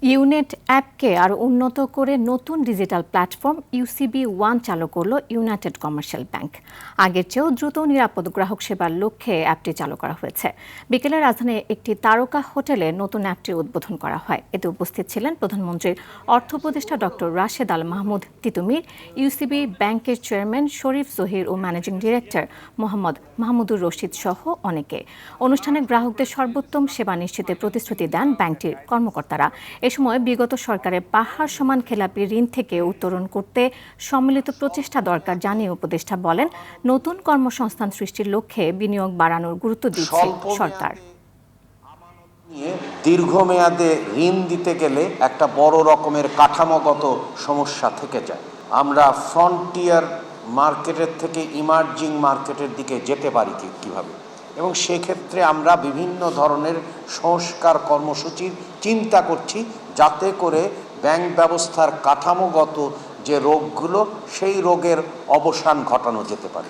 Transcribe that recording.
ইউনেট অ্যাপকে আরও উন্নত করে নতুন ডিজিটাল প্ল্যাটফর্ম ইউসিবি ওয়ান চালু করল ইউনাইটেড কমার্শিয়াল ব্যাংক। আগের চেয়েও দ্রুত নিরাপদ গ্রাহক সেবার লক্ষ্যে অ্যাপটি চালু করা হয়েছে। বিকেলে রাজধানীর একটি তারকা হোটেলে নতুন অ্যাপটির উদ্বোধন করা হয়। এতে উপস্থিত ছিলেন প্রধানমন্ত্রীর অর্থ উপদেষ্টা ডক্টর রাশেদ আল মাহমুদ তিতুমির, ইউসিবি ব্যাংকের চেয়ারম্যান শরীফ জহির ও managing director Mohammad Mahmudur Rashid সহ অনেকে। অনুষ্ঠানে গ্রাহকদের সর্বোত্তম সেবা নিশ্চিতে প্রতিশ্রুতি দেন ব্যাংকটির কর্মকর্তারা। এ সময় বিগত সরকারের পাহাড় সমান খেলাপি ঋণ থেকে উত্তরণ করতে সম্মিলিত প্রচেষ্টা দরকার জানিয়ে উপদেষ্টা বলেন, নতুন কর্মসংস্থান সৃষ্টির লক্ষ্যে বিনিয়োগ বাড়ানোর গুরুত্ব দিচ্ছে সরকার। দীর্ঘমেয়াদে ঋণ দিতে গেলে একটা বড় রকমের কাঠামোগত সমস্যা থেকে যায়। আমরা ফ্রন্টিয়ার মার্কেটের থেকে ইমার্জিং মার্কেটের দিকে যেতে পারি কীভাবে, এবং সেক্ষেত্রে আমরা বিভিন্ন ধরনের সংস্কার কর্মসূচির চিন্তা করছি, যাতে করে ব্যাংক ব্যবস্থার কাঠামোগত যে রোগগুলো, সেই রোগের অবসান ঘটানো যেতে পারে।